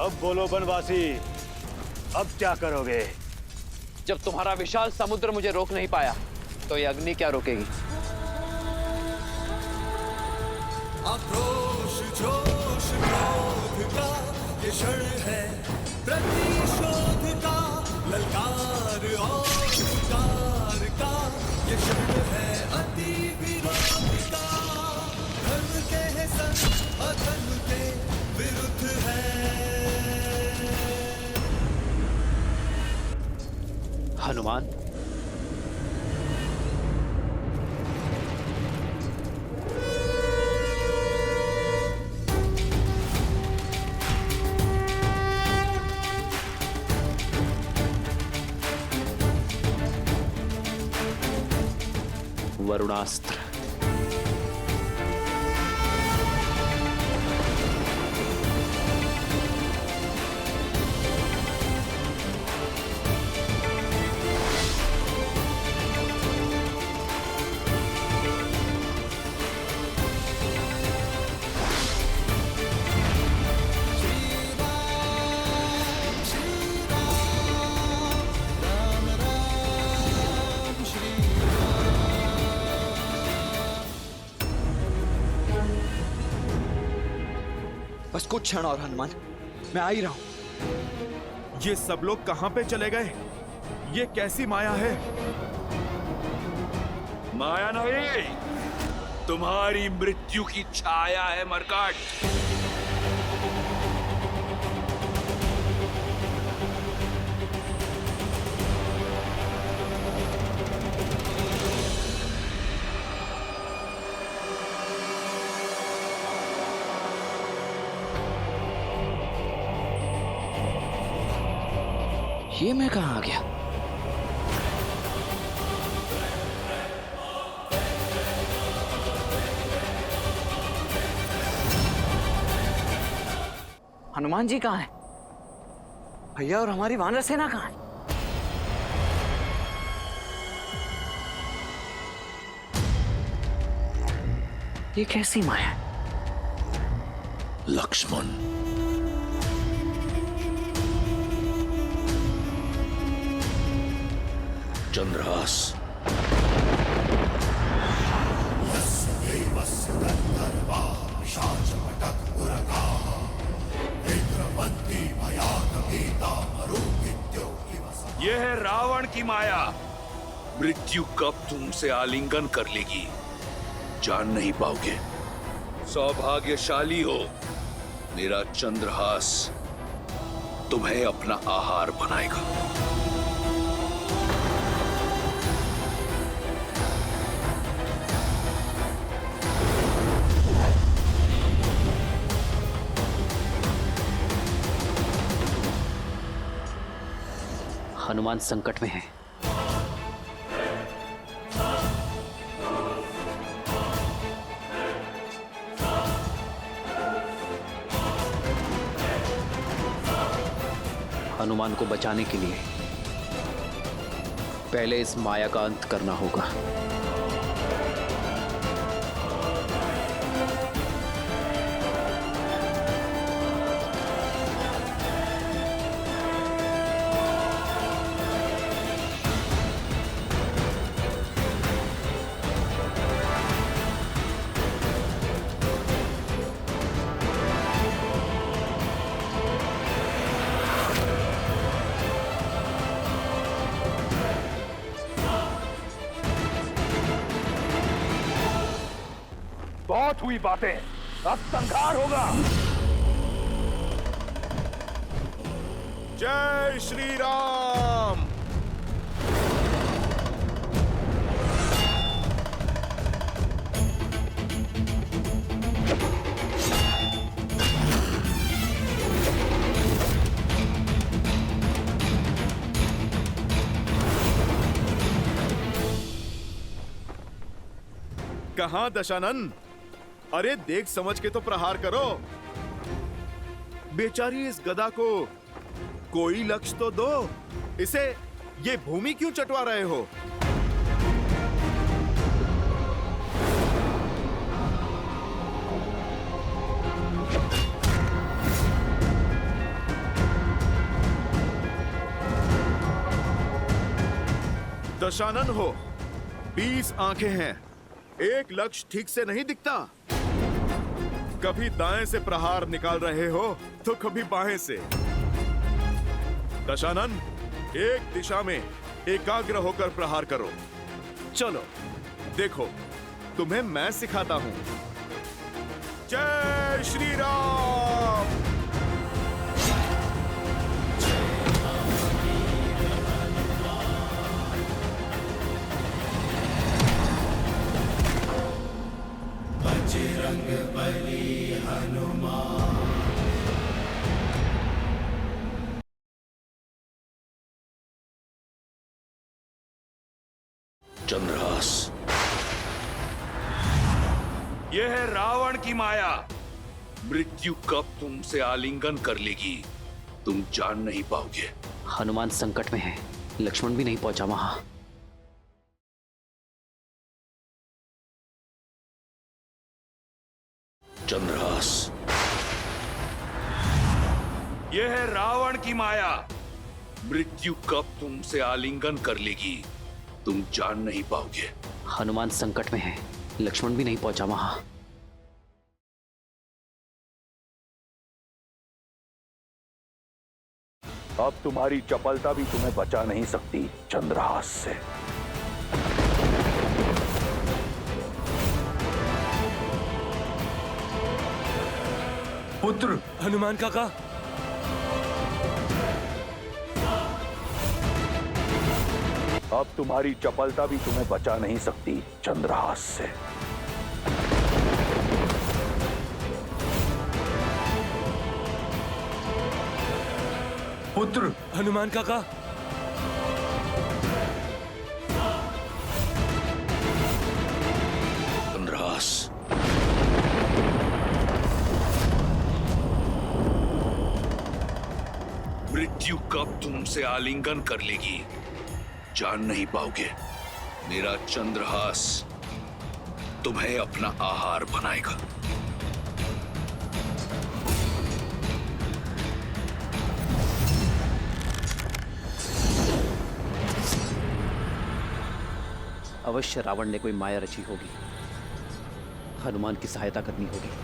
अब बोलो बनवासी, अब क्या करोगे? जब तुम्हारा विशाल समुद्र मुझे रोक नहीं पाया तो ये अग्नि क्या रोकेगी? आक्रोश जोश क्रोध का ये क्षण है, प्रतिशोध का ललकार और शिकार का ये क्षण है, अति विरोध का। धर्म के है संग अधर्म के विरुद्ध है। हनुमान, वरुणास्त्र। बस कुछ क्षण और हनुमान, मैं आ ही रहा हूं। ये सब लोग कहां पे चले गए? ये कैसी माया है? माया नहीं, तुम्हारी मृत्यु की छाया है मरकट। ये मैं कहाँ आ गया? हनुमान जी कहाँ हैं? भैया और हमारी वानर सेना कहाँ है? ये कैसी माया है? लक्ष्मण, चंद्रहास, यह है रावण की माया। मृत्यु कब तुमसे आलिंगन कर लेगी जान नहीं पाओगे। सौभाग्यशाली हो, मेरा चंद्रहास तुम्हें अपना आहार बनाएगा। हनुमान संकट में है। हनुमान को बचाने के लिए पहले इस माया का अंत करना होगा। बहुत हुई बातें, अब संहार होगा। जय श्री राम। कहां दशानन? अरे देख समझ के तो प्रहार करो। बेचारी इस गदा को कोई लक्ष्य तो दो। इसे ये भूमि क्यों चटवा रहे हो? दशानन हो, 20 आंखें हैं, एक लक्ष्य ठीक से नहीं दिखता। कभी दाएं से प्रहार निकाल रहे हो तो कभी बाएं से। दशानन, एक दिशा में एकाग्र होकर प्रहार करो। चलो देखो, तुम्हें मैं सिखाता हूं। जय श्री राम। चंद्रहास, यह है रावण की माया। मृत्यु कब तुमसे आलिंगन कर लेगी, तुम जान नहीं पाओगे। हनुमान संकट में है, लक्ष्मण भी नहीं पहुंचा वहां। चंद्रहास, यह है रावण की माया। मृत्यु कब तुमसे आलिंगन कर लेगी, तुम जान नहीं पाओगे। हनुमान संकट में है, लक्ष्मण भी नहीं पहुंचा वहां। अब तुम्हारी चपलता भी तुम्हें बचा नहीं सकती चंद्रहास से। पुत्र हनुमान काका। अब तुम्हारी चपलता भी तुम्हें बचा नहीं सकती चंद्रहास से। पुत्र हनुमान काका। चंद्रहास, मृत्यु कब तुमसे आलिंगन कर लेगी, जान नहीं पाओगे। मेरा चंद्रहास तुम्हें अपना आहार बनाएगा। अवश्य रावण ने कोई माया रची होगी, हनुमान की सहायता करनी होगी।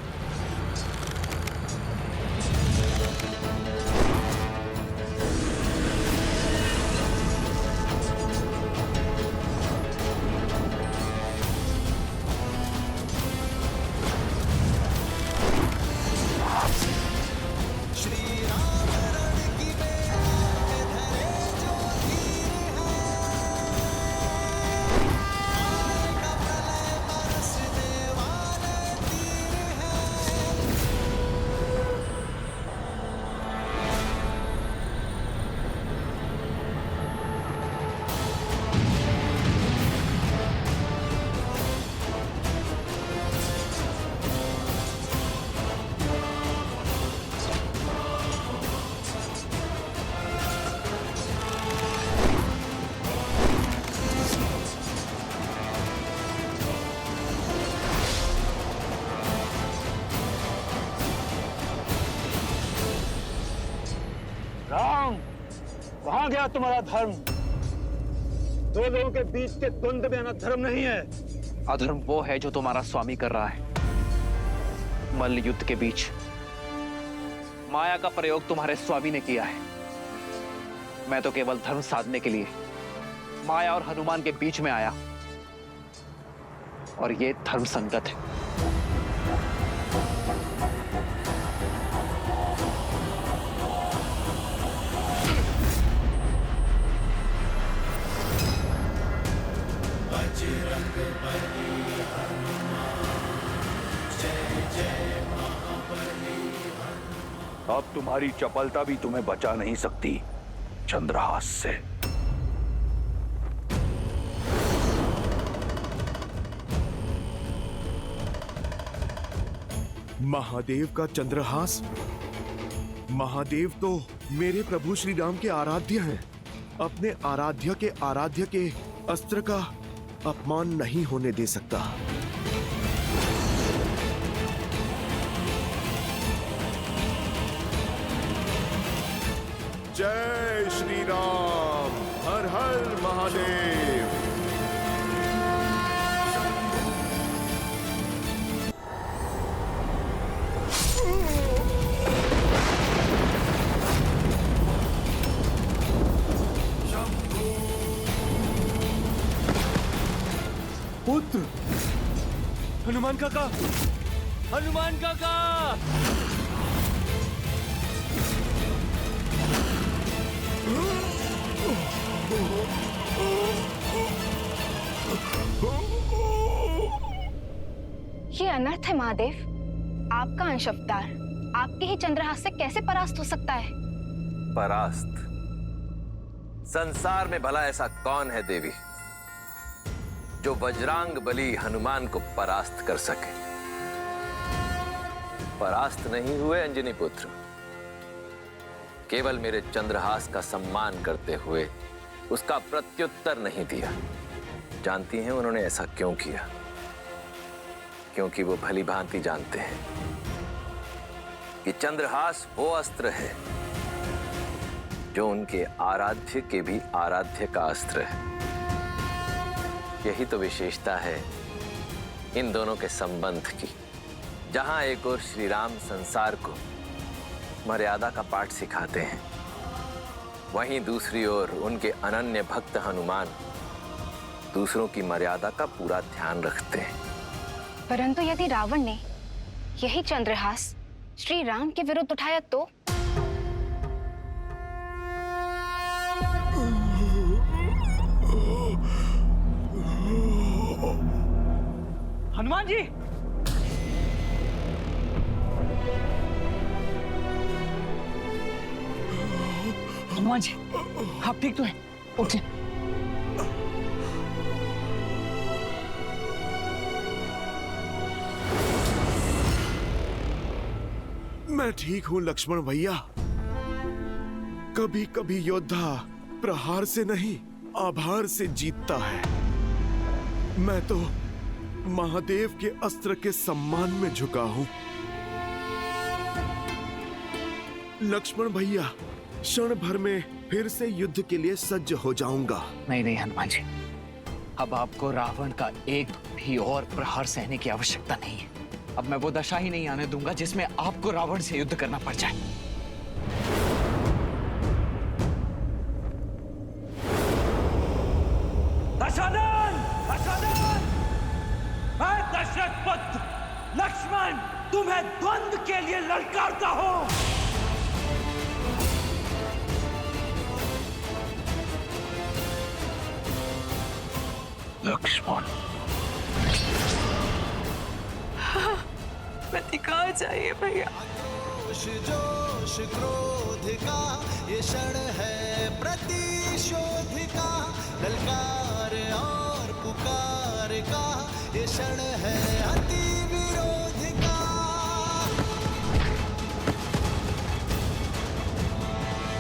राम, कहां गया तुम्हारा धर्म? दो लोगों के बीच के द्वंद्व में आना धर्म नहीं है। अधर्म वो है जो तुम्हारा स्वामी कर रहा है। मल्ल युद्ध के बीच माया का प्रयोग तुम्हारे स्वामी ने किया है। मैं तो केवल धर्म साधने के लिए माया और हनुमान के बीच में आया, और ये धर्म संगत है। अब तुम्हारी चपलता भी तुम्हें बचा नहीं सकती चंद्रहास से। महादेव का चंद्रहास। महादेव तो मेरे प्रभु श्री राम के आराध्य हैं। अपने आराध्य के अस्त्र का अपमान नहीं होने दे सकता। जय श्री राम। हर हर महादेव। हनुमान काका, हनुमान काका। ये अनर्थ है महादेव। आपका अंश अवतार आपके ही चंद्रहास से कैसे परास्त हो सकता है? परास्त? संसार में भला ऐसा कौन है देवी जो वज्रांग बली हनुमान को परास्त कर सके? परास्त नहीं हुए अंजनी पुत्र, केवल मेरे चंद्रहास का सम्मान करते हुए उसका प्रत्युत्तर नहीं दिया। जानती हैं उन्होंने ऐसा क्यों किया? क्योंकि वो भली भांति जानते हैं कि चंद्रहास वो अस्त्र है जो उनके आराध्य के भी आराध्य का अस्त्र है। यही तो विशेषता है इन दोनों के संबंध की। जहां एक ओर श्री राम संसार को मर्यादा का पाठ सिखाते हैं, वहीं दूसरी ओर उनके अनन्य भक्त हनुमान दूसरों की मर्यादा का पूरा ध्यान रखते हैं। परंतु यदि रावण ने यही चंद्रहास श्री राम के विरुद्ध उठाया तो? हनुमान जी, हनुमान जी, आप ठीक तो हैं? उठिए। मैं ठीक हूं लक्ष्मण भैया। कभी कभी योद्धा प्रहार से नहीं, आभार से जीतता है। मैं तो महादेव के अस्त्र के सम्मान में झुका हूं। लक्ष्मण भैया, क्षण भर में फिर से युद्ध के लिए सज्ज हो जाऊंगा। नहीं नहीं हनुमान जी, अब आपको रावण का एक भी और प्रहार सहने की आवश्यकता नहीं है। अब मैं वो दशा ही नहीं आने दूंगा जिसमें आपको रावण से युद्ध करना पड़ जाए। दशानन! दशानन! मैं दशरथ पुत्र लक्ष्मण तुम्हें द्वंद्व के लिए ललकारता हूं। लक्ष्मण, पति कहाँ चाहिए भैया? जोश जोश क्रोध का ये क्षण है प्रतिशोध का, ललकार और पुकार का ये क्षण है अति विरोध का।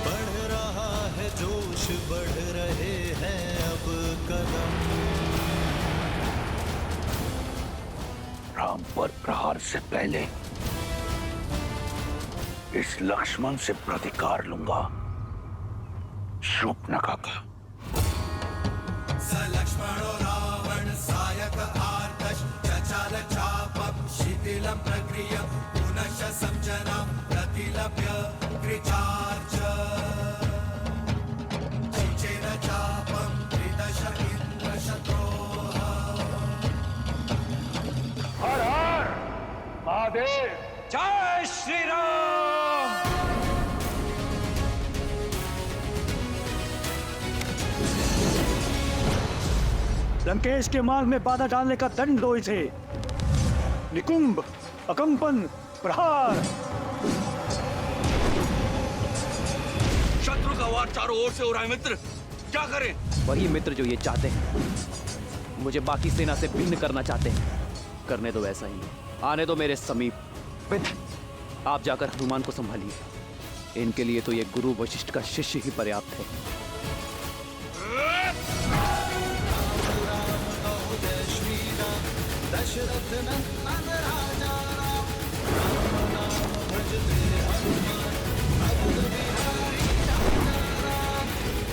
बढ़ रहा है जोश, बढ़ रहे हैं अब कदम। राम पर प्रहार से पहले इस लक्ष्मण से प्रतिकार लूंगा। शूर्पणखा का। स लक्ष्मणो रावण सायक आर्तश चचाल चापम शिथिलं प्रक्रिय पुनश्च संजनं प्रतिलभ्य कृचार्च चिचेन चापं त्रिदश इन्द्रशत्रोः। हर हर महादेव! जय श्री राम! लंकेश के मार्ग में बाधा डालने का दंड दो इसे। निकुंभ, अकंपन, प्रहार। शत्रु का वार चारों ओर से हो रहा है मित्र, क्या करें? वही मित्र जो ये चाहते हैं, मुझे बाकी सेना से भिन्न करना चाहते हैं। करने दो वैसा ही, आने दो मेरे समीप। आप जाकर हनुमान को संभालिए। इनके लिए तो ये गुरु वशिष्ठ का शिष्य ही पर्याप्त है। दशरथ नंदन राजा राम,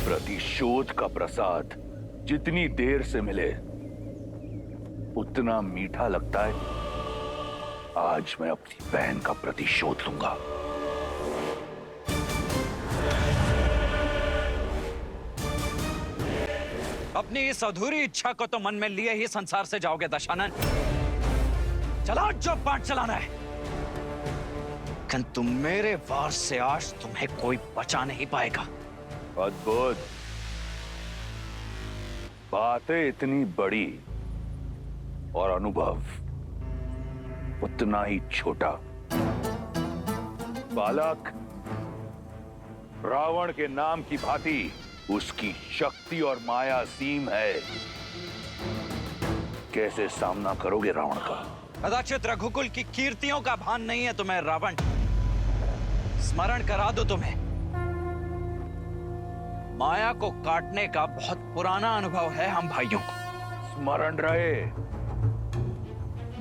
प्रतिशोध का प्रसाद जितनी देर से मिले उतना मीठा लगता है। आज मैं अपनी बहन का प्रतिशोध लूंगा। अपनी इस अधूरी इच्छा को तो मन में लिए ही संसार से जाओगे दशानन। चलाओ जो बाण चलाना है, किंतु मेरे वार से आज तुम्हें कोई बचा नहीं पाएगा। अद्भुत। बातें इतनी बड़ी और अनुभव उतना ही छोटा। बालक, रावण के नाम की भांति उसकी शक्ति और माया असीम है। कैसे सामना करोगे रावण का? कदाचित रघुकुल की कीर्तियों का भान नहीं है तुम्हें रावण। स्मरण करा दो तुम्हें, माया को काटने का बहुत पुराना अनुभव है हम भाइयों को। स्मरण रहे,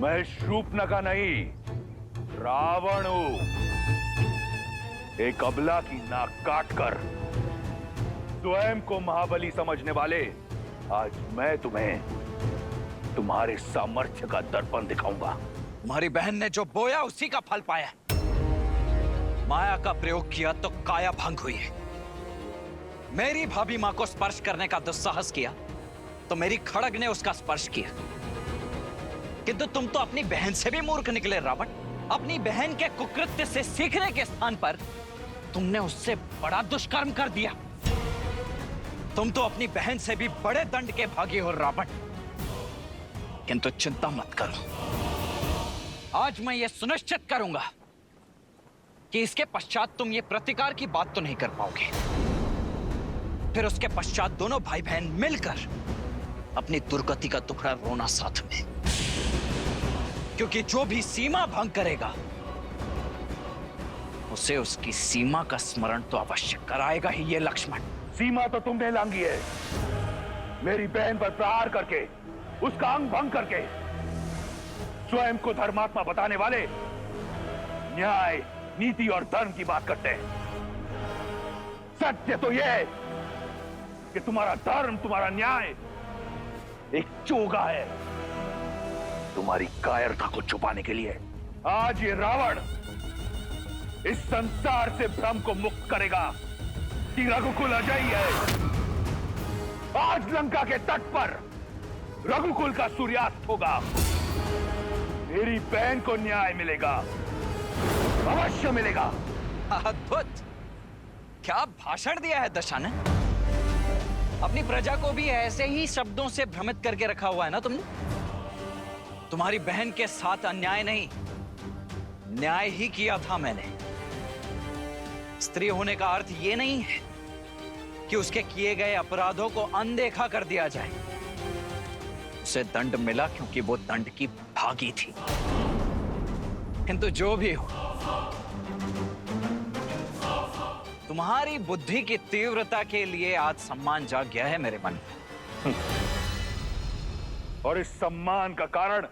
मैं शूर्पणखा नहीं, रावण हूं। एक अबला की नाक काटकर स्वयं को महाबली समझने वाले, आज मैं तुम्हें तुम्हारे सामर्थ्य का दर्पण दिखाऊंगा। तुम्हारी बहन ने जो बोया उसी का फल पाया। माया का प्रयोग किया तो काया भंग हुई है। मेरी भाभी मां को स्पर्श करने का दुस्साहस किया तो मेरी खड़ग ने उसका स्पर्श किया। किंतु तुम तो अपनी बहन से भी मूर्ख निकले रावण। अपनी बहन के कुकृत्य से सीखने के स्थान पर तुमने उससे बड़ा दुष्कर्म कर दिया। तुम तो अपनी बहन से भी बड़े दंड के भागी हो रावण। किंतु चिंता मत करो, आज मैं ये सुनिश्चित करूंगा कि इसके पश्चात तुम ये प्रतिकार की बात तो नहीं कर पाओगे। फिर उसके पश्चात दोनों भाई बहन मिलकर अपनी दुर्गति का दुखड़ा रोना साथ में, क्योंकि जो भी सीमा भंग करेगा उसे उसकी सीमा का स्मरण तो अवश्य कराएगा ही ये लक्ष्मण। सीमा तो तुमने लांघी है, मेरी बहन पर प्रहार करके, उसका अंग भंग करके। स्वयं को धर्मात्मा बताने वाले न्याय, नीति और धर्म की बात करते हैं। सत्य तो यह है कि तुम्हारा धर्म, तुम्हारा न्याय एक चोगा है, तुम्हारी कायरता को छुपाने के लिए। आज ये रावण इस संसार से भ्रम को मुक्त करेगा कि रघुकुल अजयी है। आज लंका के तट पर रघुकुल का सूर्यास्त होगा। मेरी बहन को न्याय मिलेगा, अवश्य मिलेगा। अद्भुत, क्या भाषण दिया है दशानन। अपनी प्रजा को भी ऐसे ही शब्दों से भ्रमित करके रखा हुआ है ना तुमने। तुम्हारी बहन के साथ अन्याय नहीं, न्याय ही किया था मैंने। स्त्री होने का अर्थ ये नहीं है कि उसके किए गए अपराधों को अनदेखा कर दिया जाए। उसे दंड मिला क्योंकि वो दंड की भागी थी। किंतु जो भी हो, तुम्हारी बुद्धि की तीव्रता के लिए आज सम्मान जाग गया है मेरे मन में। और इस सम्मान का कारण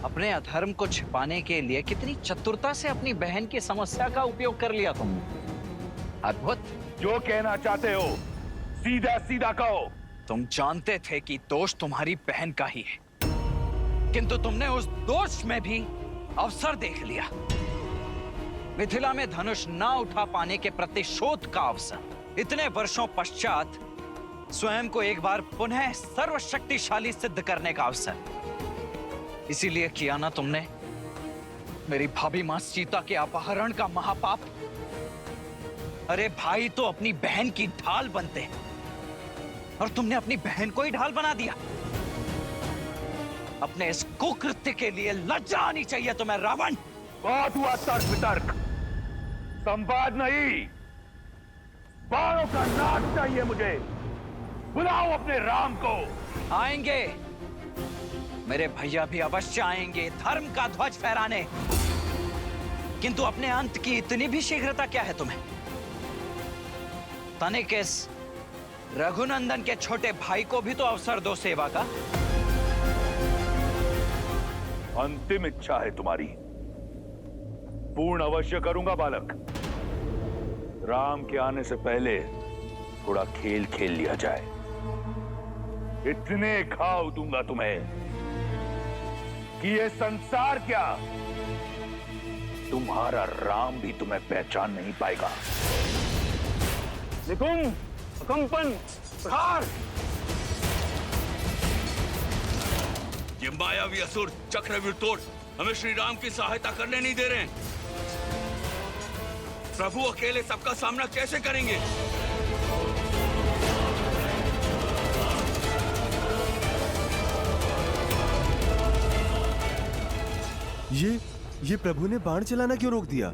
अपने अधर्म को छिपाने के लिए कितनी चतुरता से अपनी बहन की समस्या का उपयोग कर लिया तुमने। अद्भुत। जो कहना चाहते हो सीधा सीधा कहो। तुम जानते थे कि दोष तुम्हारी बहन का ही है, किंतु तुमने उस दोष में भी अवसर देख लिया। मिथिला में धनुष न उठा पाने के प्रतिशोध का अवसर। इतने वर्षों पश्चात स्वयं को एक बार पुनः सर्वशक्तिशाली सिद्ध करने का अवसर। इसीलिए किया ना तुमने मेरी भाभी मां सीता के अपहरण का महापाप। अरे भाई तो अपनी बहन की ढाल बनते हैं और तुमने अपनी बहन को ही ढाल बना दिया। अपने इस कुकृत्य के लिए लज्जा आनी चाहिए तुम्हें रावण। बहुत हुआ तर्क वितर्क, संवाद नहीं। बाणों का नाच चाहिए मुझे। बुलाओ अपने राम को। आएंगे, मेरे भैया भी अवश्य आएंगे धर्म का ध्वज फहराने। किंतु अपने अंत की इतनी भी शीघ्रता क्या है तुम्हें? तनिक इस रघुनंदन के छोटे भाई को भी तो अवसर दो सेवा का। अंतिम इच्छा है तुम्हारी, पूर्ण अवश्य करूंगा बालक। राम के आने से पहले थोड़ा खेल खेल लिया जाए। इतने घाव दूंगा तुम्हें कि ये संसार क्या, तुम्हारा राम भी तुम्हें पहचान नहीं पाएगा। निकुंभ, कंपन, प्रहार। ये मायावी असुर चक्रव्यूह तोड़ हमें श्री राम की सहायता करने नहीं दे रहे हैं। प्रभु अकेले सबका सामना कैसे करेंगे? ये प्रभु ने बाण चलाना क्यों रोक दिया?